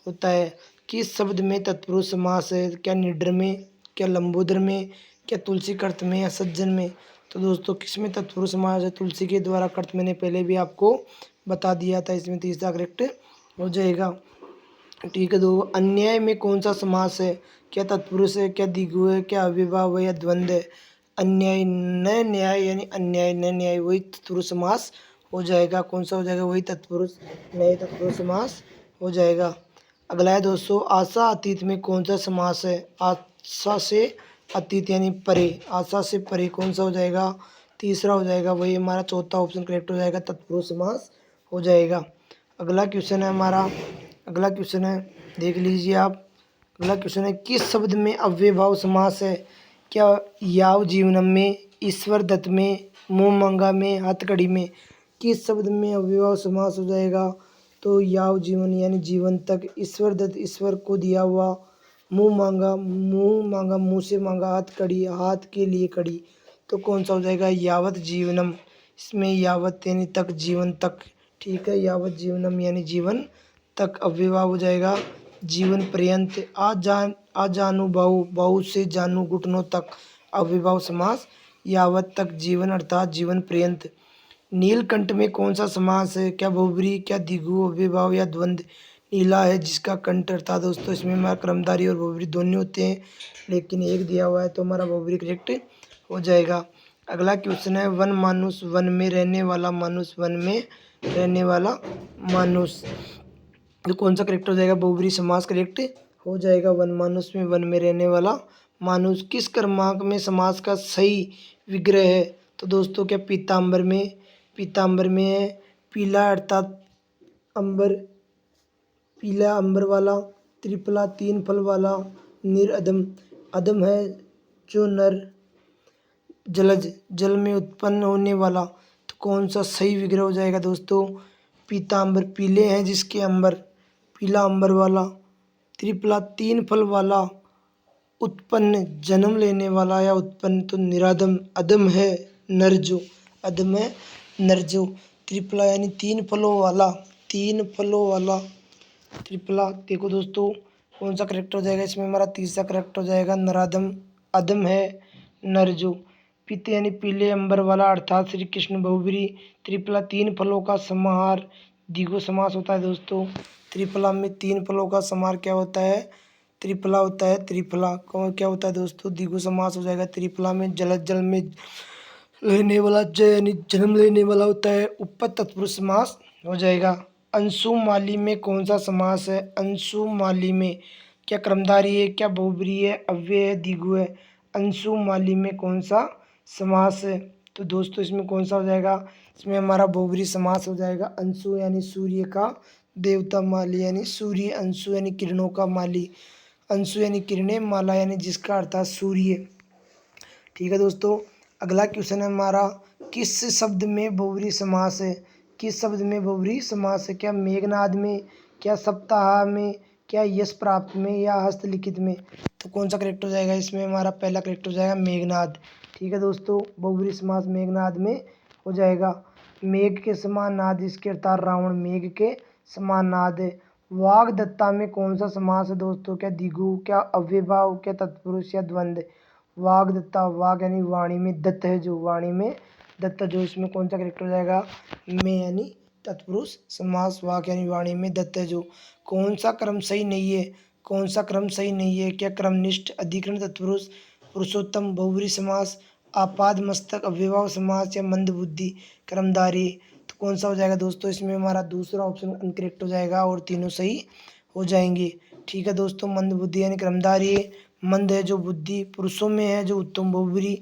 होता है। किस शब्द में तत्पुरुष समास है, क्या निडर में, क्या लंबोदर में, क्या तुलसी कर्त में या सज्जन में। तो दोस्तों किस में तत्पुरुष समास है, तुलसी के द्वारा कर्त मैंने पहले भी आपको बता दिया था, इसमें तीसरा करेक्ट हो जाएगा। ठीक है, दो अन्याय में कौन सा समास है, क्या तत्पुरुष है, क्या द्विगु है, क्या अव्ययभाव है या द्वंद्व है। अन्याय न न्याय यानी अन्याय न न्याय वही तत्पुरुष समास हो जाएगा। कौन सा हो जाएगा, वही तत्पुरुष नए तत्पुरुष समास हो जाएगा। अगला है दोस्तों, आशा अतीत में कौन सा समास है। आशा से अतीत यानी परे, आशा से परे कौन सा हो जाएगा, तीसरा हो जाएगा, वही हमारा चौथा ऑप्शन करेक्ट हो जाएगा, तत्पुरुष समास हो जाएगा। अगला क्वेश्चन है हमारा, अगला क्वेश्चन है देख लीजिए आप। अगला क्वेश्चन है, किस शब्द में अव्ययभाव समास है, क्या याव जीवनम में, ईश्वर दत्त में, मुंह मांगा में, हथकड़ी में। किस शब्द में अव्ययभाव समास हो जाएगा, तो याव जीवन यानी जीवन तक, ईश्वर दत्त ईश्वर को दिया हुआ, मुंह मांगा मुंह से मांगा, हथकड़ी हाथ के लिए कड़ी। तो कौन सा हो जाएगा, यावत जीवनम, इसमें यावत यानी तक, जीवन तक। ठीक है, यावत जीवनम यानी जीवन तक अव्ययभाव हो जाएगा। जीवन पर्यंत, आ जानू बाहु, बाहु से जानू घुटनों तक, अव्ययभाव समास यावत तक, जीवन अर्थात जीवन पर्यंत। नीलकंठ में कौन सा समास है, क्या बहुब्रीहि, क्या द्विगु, अव्ययभाव या द्वंद्व। नीला है जिसका कंठ, अर्थात दोस्तों इसमें हमारा कर्मधारय और बहुब्रीहि दोनों होते हैं, लेकिन एक दिया हुआ है तो हमारा बहुब्रीहि करेक्ट हो जाएगा। अगला क्वेश्चन है, वन मानुष, वन में रहने वाला मानुष, वन में रहने वाला मानुष। तो कौन सा करेक्ट हो जाएगा, बहुब्रीहि समास करेक्ट हो जाएगा। वन मानुष में वन में रहने वाला मानुष। किस क्रमांक में समास का सही विग्रह है, तो दोस्तों क्या पीताम्बर में, पीताम्बर में है। पीला अर्थात अंबर, पीला अंबर वाला। त्रिफला तीन फल वाला। निरअदम, अदम है जो नर। जलज, जल में उत्पन्न होने वाला। तो कौन सा सही विग्रह हो जाएगा दोस्तों, पीताम्बर, पीले हैं जिसके अंबर, पीला अंबर वाला। त्रिफला तीन फल वाला। उत्पन्न जन्म लेने वाला या उत्पन्न, तो निरादम, अदम है नर जो, अदम है नर जो। त्रिफला यानी तीन फलों वाला, तीन फलों वाला। त्रिफला। देखो दोस्तों कौन सा करेक्ट हो जाएगा इसमें, हमारा तीसरा करेक्ट हो जाएगा नराधम। अधम है नरजो। पित यानी पीले अंबर वाला, अर्थात श्री कृष्ण बहुब्री। त्रिफला तीन फलों का समाहार, द्विगु समास होता है दोस्तों। त्रिफला में तीन फलों का समाहार क्या होता है, त्रिफला होता है। त्रिफला कौन क्या होता है दोस्तों, द्विगु समास हो जाएगा। त्रिफला में जलज जल में लेने वाला ज यानी जन्म लेने वाला होता है, ऊपर तत्पुरुष समास हो जाएगा। अंशुमाली में कौन सा समास है, अंशुमाली में क्या कर्मधारी है, क्या बहुब्री है, अव्यय है, द्विगु है। अंशुमाली में कौन सा समास है, तो दोस्तों इसमें कौन सा हो जाएगा, इसमें हमारा बहुब्री समास हो जाएगा। अंशु यानी सूर्य का देवता, माली यानी सूर्य, अंशु यानी किरणों का, माली अंशु यानी किरणें, माला यानी जिसका, अर्थात सूर्य। ठीक है दोस्तों, अगला क्वेश्चन है हमारा, किस शब्द में बहुब्री समास है, किस शब्द में बहुब्री समास है, क्या मेघनाद में, क्या सप्ताह में, क्या यश प्राप्त में, या हस्तलिखित में। तो कौन सा करेक्ट हो जाएगा इसमें, हमारा पहला करेक्ट हो जाएगा मेघनाद। ठीक है दोस्तों, बहुब्री समास मेघनाद में हो जाएगा। मेघ के समान नाद, इसके अर्थात रावण मेघ के समान नाद है। वाग्दत्ता में कौन सा समास है दोस्तों, क्या द्विगु, क्या अव्ययभाव, क्या तत्पुरुष, या द्वंद्व। वाग्दत्ता, वाग यानी वाणी में, दत्त है जो वाणी में, दत्त जो, इसमें कौन सा करेक्ट हो जाएगा, में यानी तत्पुरुष समास, वाक यानी वाणी में, दत्त है जो। कौन सा क्रम सही नहीं है, कौन सा क्रम सही नहीं है, क्या क्रमनिष्ठ, अधिकरण, तत्पुरुष, पुरुषोत्तम, बहुब्री समास, आपाद मस्तक, अव्ययभाव समास, या मंद बुद्धि, क्रमधारी। तो कौन सा हो जाएगा दोस्तों, इसमें हमारा दूसरा ऑप्शन इनकरेक्ट हो जाएगा और तीनों सही हो जाएंगे। ठीक है दोस्तों, मंद बुद्धि यानी क्रमधारी, मंद है जो बुद्धि, पुरुषों में है जो उत्तम, बहुब्री,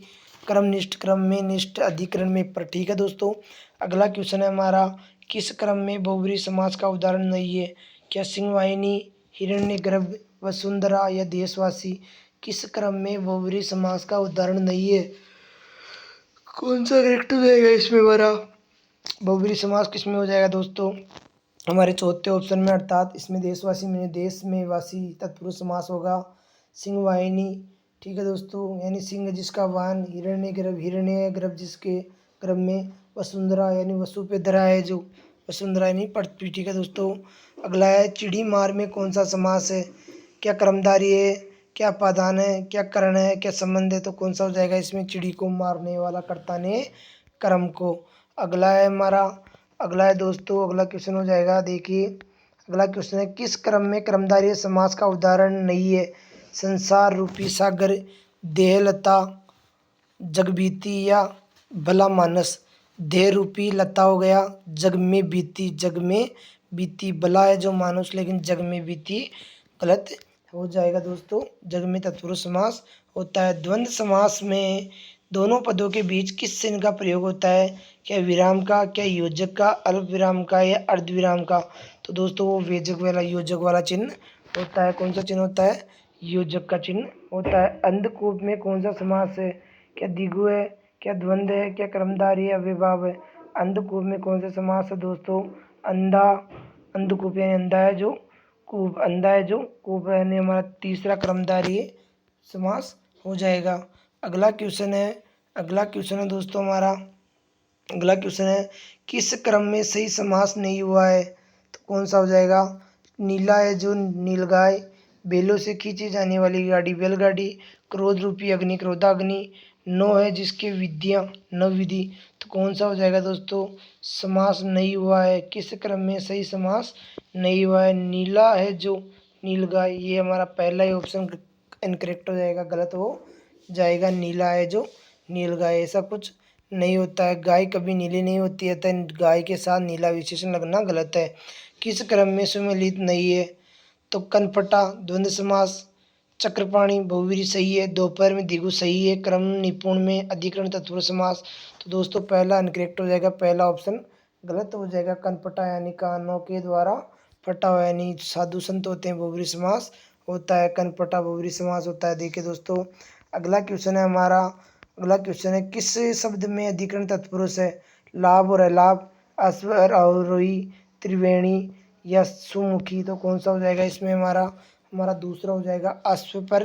क्रमनिष्ठ, क्रम में, निष्ठ, अधिकरण में पर। ठीक है दोस्तों, अगला क्वेश्चन है हमारा, किस क्रम में बहुब्री समास का उदाहरण नहीं है, क्या सिंहवाहिनी, हिरण्यगर्भ, वसुंधरा, या देशवासी। किस क्रम में बहुब्री समास का उदाहरण नहीं है, कौन सा करेक्ट हो जाएगा इसमें हमारा, बहुब्री समास किस में हो जाएगा दोस्तों, हमारे चौथे ऑप्शन में, अर्थात इसमें देशवासी में देश में वासी तत्पुरुष समास होगा। सिंहवाहिनी, ठीक है दोस्तों, यानी सिंह जिसका वाहन, हिरण्यगर्भ, हिरण्य गर्भ जिसके गर्भ में, वसुंधरा यानी वसु पे धरा है जो, वसुंधरा यानी पृथ्वी। ठीक है दोस्तों, अगला है चिड़ी मार में कौन सा समास है, क्या कर्मधारी है, क्या पादान है, क्या करण है, क्या संबंध है। तो कौन सा हो जाएगा इसमें, चिड़ी को मारने वाला कर्ता ने कर्म को। अगला है हमारा, अगला है दोस्तों, अगला क्वेश्चन हो जाएगा, देखिए अगला क्वेश्चन है, किस क्रम में कर्मधारय समास का उदाहरण नहीं है, संसार रूपी सागर, देहलता, जगबीती, या भला मानस। देह रूपी लता हो गया, जग में बीती, जग में बीती भला है जो मानुस, लेकिन जग में बीती गलत हो जाएगा दोस्तों, जग में तत्पुरुष समास होता है। द्वंद्व समास में दोनों पदों के बीच किस चिन्ह का प्रयोग होता है, क्या विराम का, क्या योजक का, अल्प विराम का, या अर्ध विराम का। तो दोस्तों वो व्यजक वाला, योजक वाला चिन्ह होता है। कौन सा चिन्ह होता है, योजक का चिन्ह होता है। अंधकूप में कौन सा समास है, क्या द्विगु है, क्या द्वंद्व है, क्या कर्मधारी है, अव्ययभाव है। अंधकूप में कौन सा समास है दोस्तों, अंधा, अंधकूप यानी अंधा है जो, कूप अंधा है जो, कूप यानी हमारा तीसरा कर्मधारी समास हो जाएगा। अगला क्वेश्चन है, अगला क्वेश्चन है दोस्तों हमारा, अगला क्वेश्चन है, किस क्रम में सही समास नहीं हुआ है। तो कौन सा हो जाएगा, नीला है जो, नीलगाय, बेलों से खींची जाने वाली गाड़ी, बैलगाड़ी, क्रोध रूपी अग्नि, क्रोधाग्नि, नौ है जिसके विधियाँ, नव विधि। तो कौन सा हो जाएगा दोस्तों, समास नहीं हुआ है, किस क्रम में सही समास नहीं हुआ है, नीला है जो, नीलगाय, ये हमारा पहला ही ऑप्शन इनकरेक्ट हो जाएगा, गलत हो जाएगा। नीला है जो, नीलगाय, ऐसा कुछ नहीं होता है, गाय कभी नीली नहीं होती है, तो गाय के साथ नीला विशेषण लगना गलत है। किस क्रम में सुमेलित नहीं है, तो कनपटा, द्वंद्व समास, चक्रपाणी, बहुव्रीहि सही है, दोपहर में द्विगु सही है, क्रम निपुण में अधिकरण तत्पुरुष समास। तो दोस्तों पहला इनकरेक्ट हो जाएगा, पहला ऑप्शन गलत हो जाएगा। कनपटा यानी कानों के द्वारा फटा हुआ, यानी साधु संत होते हैं, बहुव्रीहि समास होता है, कनपटा बहुव्रीहि समास होता है। देखिए दोस्तों अगला क्वेश्चन है हमारा, अगला क्वेश्चन है, किस शब्द में अधिकरण तत्पुरुष है, लाभ और अलाभ, अश्व और अवरोही, त्रिवेणी, या सुमुखी। तो कौन सा हो जाएगा इसमें हमारा, हमारा दूसरा हो जाएगा, अश्व पर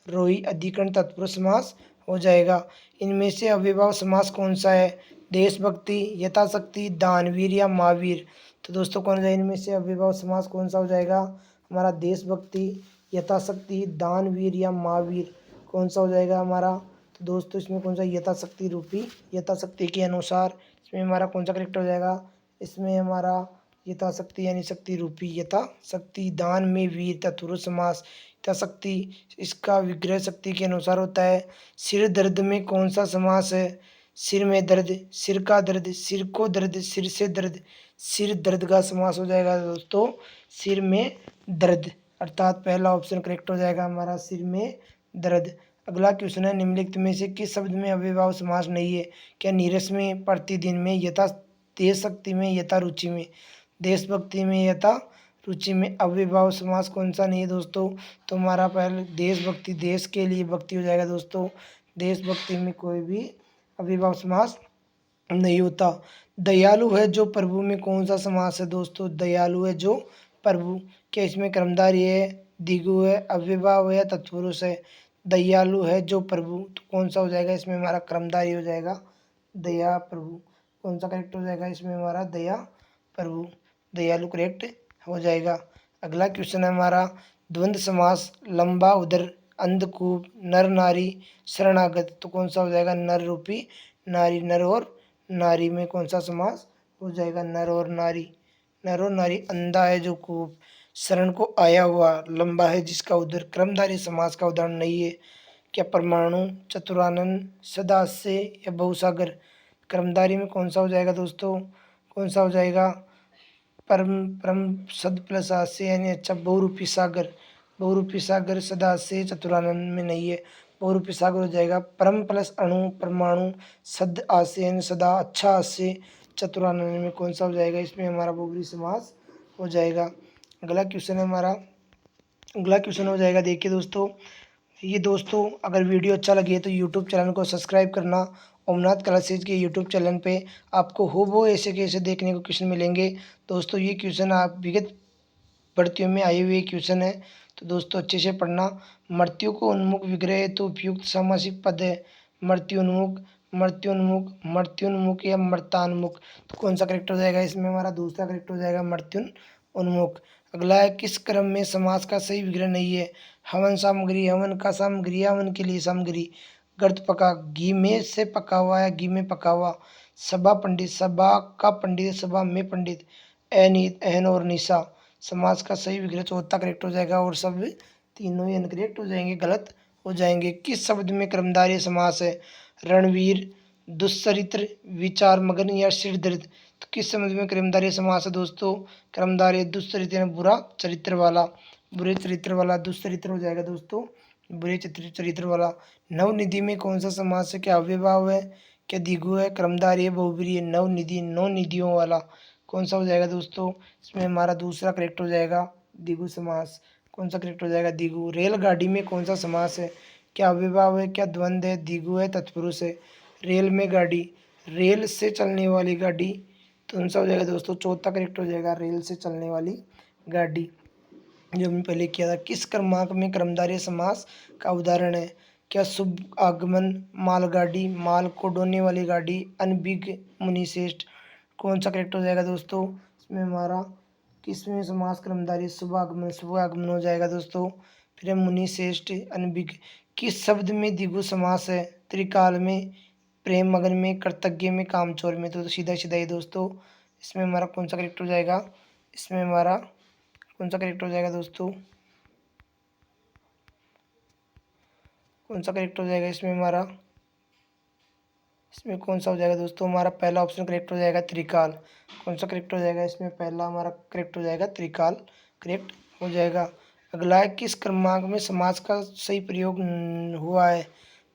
रोही अधिकरण तत्पुरुष समास हो जाएगा। इनमें से अव्ययभाव समास कौन सा है, देशभक्ति, यथाशक्ति, दानवीर, या महावीर। तो दोस्तों कौन सा इनमें से अव्ययभाव समास कौन सा हो जाएगा? हमारा देशभक्ति, यथाशक्ति, दानवीर या महावीर कौन सा हो जाएगा हमारा? तो दोस्तों इसमें कौन सा यथाशक्ति रूपी, यथाशक्ति के अनुसार इसमें हमारा कौन सा करेक्ट हो जाएगा? इसमें हमारा यथाशक्ति यानी शक्ति रूपी यथाशक्ति। दान में वीर तत्पुरुष समास। यथाशक्ति इसका विग्रह शक्ति के अनुसार होता है। सिर दर्द में कौन सा समास है? सिर में दर्द, सिर का दर्द, सिर को दर्द, सिर से दर्द, सिर दर्द का समास हो जाएगा दोस्तों सिर में दर्द, अर्थात पहला ऑप्शन करेक्ट हो जाएगा हमारा सिर में दर्द। अगला क्वेश्चन है निम्नलिखित में से किस शब्द में अव्ययभाव समास नहीं है? क्या नीरस में, प्रतिदिन में, यथा देशभक्ति में, यथा रुचि में? देशभक्ति में, यथा रुचि में अव्ययभाव समास कौन सा नहीं है दोस्तों? तो हमारा पहले देशभक्ति, देश के लिए भक्ति हो जाएगा दोस्तों। देशभक्ति में कोई भी अव्ययभाव समास नहीं होता। दयालु है जो प्रभु में कौन सा समास है दोस्तों? दयालु है जो प्रभु, क्या इसमें कर्मधारय है, द्विगु है, अव्ययभाव है या तत्पुरुष है? दयालु है जो प्रभु, तो कौन सा हो जाएगा इसमें हमारा? कर्मधारय हो जाएगा दया प्रभु। कौन सा करेक्ट हो जाएगा इसमें हमारा? दया प्रभु, दयालु करेक्ट हो जाएगा। अगला क्वेश्चन है हमारा द्वंद्व समास, लंबा उदर, अंधकूप, नर नारी, शरणागत, तो कौन सा हो जाएगा? नर रूपी नारी, नर और नारी में कौन सा समास हो जाएगा? नर और नारी। नर और नारी, अंधा है जो कूप, शरण को आया हुआ, लंबा है जिसका उदर, क्रमधारी समास का उदाहरण नहीं है। क्या परमाणु, चतुरानन, सदास्य या बहुसागर? कर्मधारी में कौन सा हो जाएगा दोस्तों? कौन सा हो जाएगा? परम परम सद प्लस हास्य यानी अच्छा बहुरूपी सागर। बहुरूपी सागर सदास्य चतुरानंद में नहीं है, बहुरूपी सागर हो जाएगा परम प्लस अणु, परमाणु, सद आस्य यानी सदा, अच्छा हास्य, चतुरानंद में कौन सा हो जाएगा? इसमें हमारा बहुब्रीहि समास हो जाएगा। अगला क्वेश्चन है हमारा, अगला क्वेश्चन हो जाएगा देखिए दोस्तों, ये दोस्तों अगर वीडियो अच्छा लगे तो यूट्यूब चैनल को सब्सक्राइब करना। ओमनाथ क्लासेज के यूट्यूब चैनल पे आपको हूबहू ऐसे कैसे देखने को क्वेश्चन मिलेंगे दोस्तों। ये क्वेश्चन आप विगत भर्तियों में आए हुए क्वेश्चन है, तो दोस्तों अच्छे से पढ़ना। मृत्यु को उन्मुख विग्रह है तो उपयुक्त सामासिक पद है मृत्युन्मुख, मृत्युन्मुख, मृत्युन्मुख या मृतान्मुख, तो कौन सा करेक्ट हो जाएगा इसमें हमारा? दूसरा करेक्ट हो जाएगा मृत्युन्मुख। अगला है किस क्रम में समास का सही विग्रह नहीं है? हवन सामग्री, हवन का सामग्री, हवन के लिए सामग्री, गर्त पका, घी में से पका हुआ या घी में पका हुआ, सभा पंडित, सभा का पंडित, सभा में पंडित, अनित, अहन और निशा, समास का सही विग्रह चौथा करेक्ट हो जाएगा और सब तीनों ही अनकरेक्ट हो जाएंगे, गलत हो जाएंगे। किस शब्द में कर्मधारय समास है? रणवीर, दुष्चरित्र, विचार मगन या सिर दर्द, तो किस शब्द में कर्मधारय समास है दोस्तों? कर्मधारय दुष्चरित्र यानी बुरा चरित्र वाला, बुरे चरित्र वाला दुष्चरित्र हो जाएगा दोस्तों, बुरे चरित्र वाला। नवनिधि में कौन सा समास है? क्या अव्ययभाव है, क्या द्विगु है, कर्मधारय बहुब्रीहि है? नवनिधि, नौ निधियों वाला, कौन सा हो जाएगा दोस्तों? इसमें हमारा दूसरा करेक्ट हो जाएगा द्विगु समास। कौन सा करेक्ट हो जाएगा? द्विगु। रेलगाड़ी में कौन सा समास है? क्या अव्ययभाव है, क्या द्वंद्व है, द्विगु है, तत्पुरुष है? रेल में गाड़ी, रेल से चलने वाली गाड़ी, तो कौन सा हो जाएगा दोस्तों? चौथा करेक्ट हो जाएगा रेल से चलने वाली गाड़ी, जो हमने पहले किया था। किस क्रमांक में कर्मधारय समास का उदाहरण है? क्या शुभ आगमन, मालगाड़ी, माल को ढोने वाली गाड़ी, अनभिज्ञ, मुनिश्रेष्ठ, कौन सा करेक्ट हो जाएगा दोस्तों? इसमें हमारा किसमें समास कर्मधारय? शुभ आगमन, शुभ आगमन हो जाएगा दोस्तों। फिर है मुनिश्रेष्ठ, अनभिज्ञ। किस शब्द में द्विगु समास है? त्रिकाल में, प्रेम मगन में, कर्तज्ञ में, कामचोर में, तो सीधा सीधा ही दोस्तों इसमें हमारा कौन सा करेक्ट हो जाएगा? इसमें हमारा कौन सा करेक्ट हो जाएगा दोस्तों? कौन सा करेक्ट हो जाएगा इसमें हमारा? इसमें कौन सा हो जाएगा दोस्तों? हमारा पहला ऑप्शन करेक्ट हो जाएगा त्रिकाल। कौन सा करेक्ट हो जाएगा इसमें? पहला हमारा करेक्ट हो जाएगा त्रिकाल, करेक्ट हो जाएगा। अगला है किस क्रमांक में समास का सही प्रयोग हुआ है?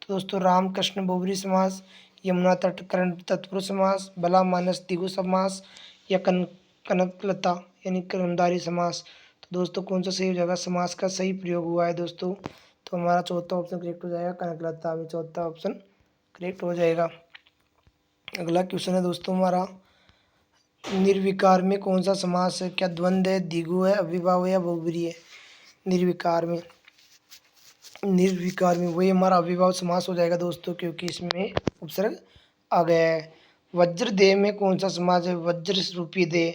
तो दोस्तों रामकृष्ण बहुब्रीहि समास, यमुना तट कर्ण तत्पुरुष समास, भला मानस द्विगु समास या कनकलता यानी कर्मधारय समास, तो दोस्तों कौन सा सही हो जाएगा? समास का सही प्रयोग हुआ है दोस्तों, तो हमारा चौथा ऑप्शन करेक्ट हो जाएगा कनकलता में, चौथा ऑप्शन करेक्ट हो जाएगा। अगला क्वेश्चन है दोस्तों हमारा, निर्विकार में कौन सा समास है? क्या द्वंद्व है, द्विगु है, अव्ययभाव है या बहुब्रीहि है? निर्विकार में, निर्विकार में वही हमारा अव्ययभाव समास हो जाएगा दोस्तों, क्योंकि इसमें उपसर्ग आ गया है। वज्र देह में कौन सा समास है? वज्र रूपी देह,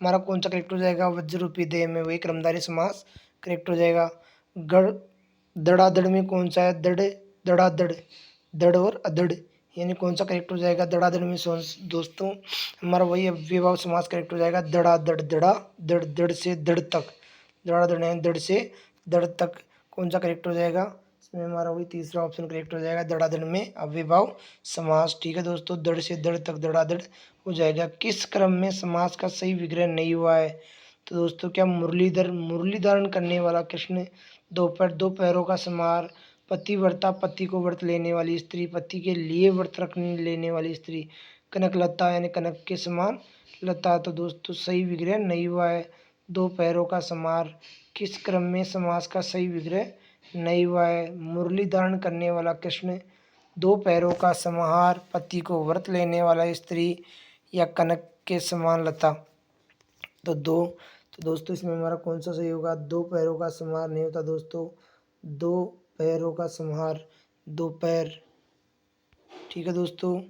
हमारा कौन सा करेक्ट हो जाएगा, वज्र रूपी देह में, वही कर्मधारय समास करेक्ट हो जाएगा। गढ़ धड़ाधड़ में कौन सा है, दड़ धड़ाधड़, दड़ और अधड़, यानी कौन सा करेक्ट हो जाएगा, धड़ाधड़ में दोस्तों हमारा वही अव्ययभाव समास करेक्ट हो जाएगा। धड़ाधड़ धड़ा धड़, धड़ से धड़ तक, धड़ाधड़ यानी धड़ से धड़ तक, कौन सा करेक्ट हो जाएगा, इसमें हमारा वही तीसरा ऑप्शन करेक्ट हो जाएगा, धड़ाधड़ में अव्ययभाव समास। ठीक है दोस्तों, धड़ से धड़ तक धड़ाधड़ हो जाएगा। किस क्रम में समास का सही विग्रह नहीं हुआ है, तो दोस्तों क्या मुरलीधर, मुरली धारण करने वाला कृष्ण, दोपहर, दो पैरों का समार, पतिव्रता, पति को व्रत लेने वाली स्त्री, पति के लिए व्रत रखने लेने वाली स्त्री, कनकलता यानी कनक के समान लता, तो दोस्तों सही विग्रह नहीं हुआ है। दो पैरों का समार, किस क्रम में समास का सही विग्रह नहीं हुआ है, मुरली धारण करने वाला कृष्ण, दो पैरों का समाहार, पति को व्रत लेने वाला स्त्री, या कनक के समान लता। तो दोस्तों इसमें हमारा कौन सा सही होगा, दो पैरों का समाहार नहीं होता दोस्तों, दो पैरों का समाहार, दो पैर। ठीक है दोस्तों,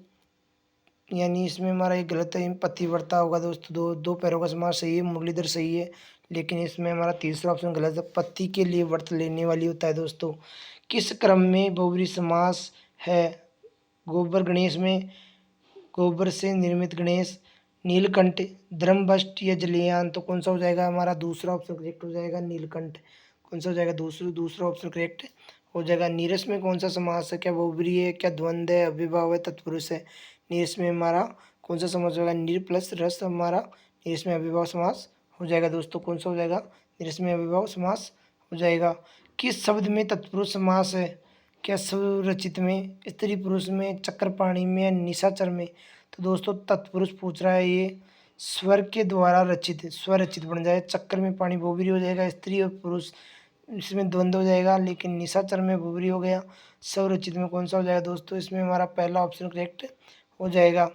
यानी इसमें हमारा एक गलत है, पतिव्रता होगा दोस्तों, दो पैरों का समाहार सही है, मुरलीधर सही है, लेकिन इसमें हमारा तीसरा ऑप्शन गलत है, पति के लिए व्रत लेने वाली होता है दोस्तों। किस क्रम में बहुब्रीहि समास है, गोबर गणेश में, गोबर से निर्मित गणेश, नीलकंठ, धर्मभष्ट या जलयान, तो कौन सा हो जाएगा, हमारा दूसरा ऑप्शन करेक्ट हो जाएगा, नीलकंठ। कौन सा हो जाएगा, दूसरा ऑप्शन करेक्ट हो जाएगा। नीरस में कौन सा समास है, क्या बहुब्रीहि है, क्या द्वंद्व है, अव्ययभाव है, तत्पुरुष है। नीरस में हमारा कौन सा समास होगा, नीर प्लस रस, हमारा नीरस में अव्ययभाव समास हो जाएगा दोस्तों। कौन सा हो जाएगा, नीरस में अव्ययभाव समास हो जाएगा। किस शब्द में तत्पुरुष समास है, क्या स्वरचित में, स्त्री पुरुष में, चक्रपाणी में, या निशाचर में। तो दोस्तों तत्पुरुष पूछ रहा है, ये स्वर के द्वारा रचित, स्वरचित बन जाए, चक्र में पानी बहुब्रीहि हो जाएगा, स्त्री और पुरुष इसमें द्वंद्व हो जाएगा, लेकिन निशाचर में बहुब्रीहि हो गया। स्वरचित में कौन सा हो जाएगा दोस्तों, इसमें हमारा पहला ऑप्शन करेक्ट हो जाएगा।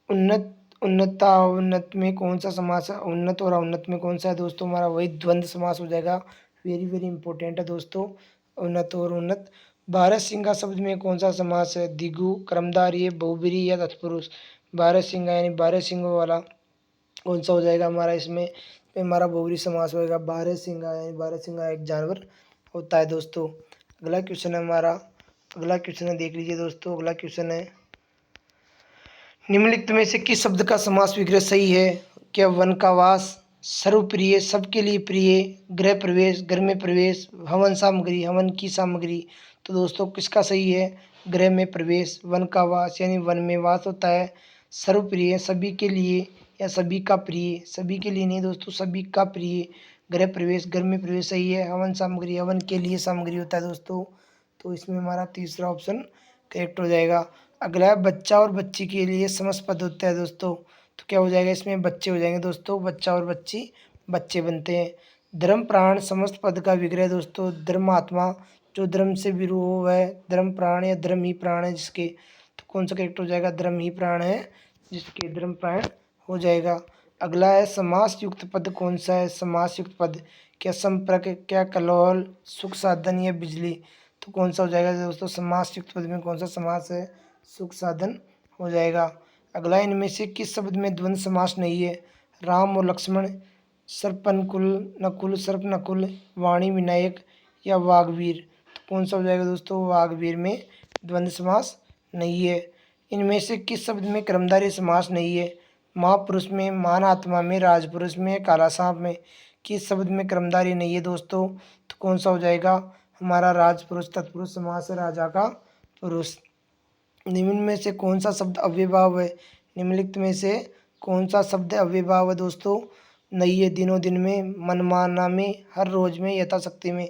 उन्नत, उन्नता, उन्नत में कौन सा समास है, उन्नत और अवन्नत में कौन सा है दोस्तों, हमारा वही द्वंद्व समास हो जाएगा। वेरी वेरी इंपॉर्टेंट है दोस्तों, उन्नत और उन्नत। बारह सिंगा शब्द में कौन सा समास है, दिगु, कर्मधारय, बहुब्रीहि या तत्पुरुष। बारह सिंगा यानी 12 सिंगों वाला कौन सा हो जाएगा हमारा, इसमें हमारा बहुब्रीहि समास होएगा। 12 सिंगा यानी 12 सिंगा एक जानवर होता है दोस्तों। अगला क्वेश्चन है हमारा, अगला क्वेश्चन है देख लीजिए दोस्तों, अगला क्वेश्चन है, निम्नलिखित में से किस शब्द का समास विग्रह सही है, क्या वन का वास, सर्वप्रिय, सबके लिए प्रिय, गृह प्रवेश, घर में प्रवेश, हवन सामग्री, हवन की सामग्री। तो दोस्तों किसका सही है, गृह में प्रवेश, वन का वास यानी वन में वास होता है, सर्वप्रिय सभी के लिए या सभी का प्रिय, सभी के लिए नहीं दोस्तों, सभी का प्रिय, गृह प्रवेश, घर में प्रवेश सही है, हवन सामग्री, हवन के लिए सामग्री होता है दोस्तों। तो इसमें हमारा तीसरा ऑप्शन करेक्ट हो जाएगा। अगला है बच्चा और बच्ची के लिए समस्त पद होता है दोस्तों, तो क्या हो जाएगा, इसमें बच्चे हो जाएंगे दोस्तों, बच्चा और बच्ची बच्चे बनते हैं। धर्म प्राण समस्त पद का विग्रह दोस्तों, धर्मात्मा, जो धर्म से विरू हो वह धर्म प्राण या धर्म ही प्राण है जिसके, तो कौन सा करेक्ट हो जाएगा, धर्म ही प्राण है जिसके, धर्म प्राण हो जाएगा। अगला है समास युक्त पद कौन सा है, समास युक्त पद, क्या संपर्क, क्या कलोल, सुख साधन या बिजली। तो कौन सा हो जाएगा दोस्तों, समास युक्त पद में कौन सा समास है, सुख साधन हो जाएगा। अगला इनमें से किस शब्द में द्वंद्व समास नहीं है, राम और लक्ष्मण, सर्पनकुल, नकुल, सर्प नकुल, वाणी विनायक या वाघवीर। तो कौन सा हो जाएगा दोस्तों, वाघवीर में द्वंद्व समास नहीं है। इनमें से किस शब्द में कर्मधारय समास नहीं है, महापुरुष में, महान आत्मा में, राजपुरुष में, काला सांप में। किस शब्द में कर्मधारय नहीं है दोस्तों, तो कौन सा हो जाएगा, हमारा राजपुरुष तत्पुरुष समास है, राजा का पुरुष। निम्न में से कौन सा शब्द अव्ययभाव है, निम्नलिखित में से कौन सा शब्द अव्ययभाव है दोस्तों, नहीं है, दिनों दिन में, मनमाना में, हर रोज में, यथाशक्ति में।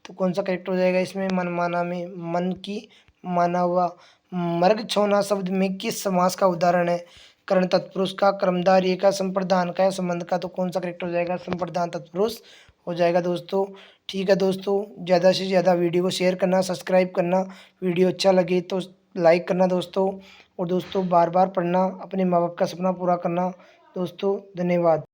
तो कौन सा करेक्ट हो जाएगा, इसमें मनमाना में, मन की माना हुआ। मर्ग छोना शब्द में किस समास का उदाहरण है, कर्ण तत्पुरुष का, कर्मधारय का, संप्रदान का या संबंध का। तो कौन सा करेक्ट हो जाएगा, संप्रदान तत्पुरुष हो जाएगा दोस्तों। ठीक है दोस्तों, ज़्यादा से ज़्यादा वीडियो को शेयर करना, सब्सक्राइब करना, वीडियो अच्छा लगे तो लाइक करना दोस्तों, और दोस्तों बार बार पढ़ना, अपने माँ बाप का सपना पूरा करना दोस्तों। धन्यवाद।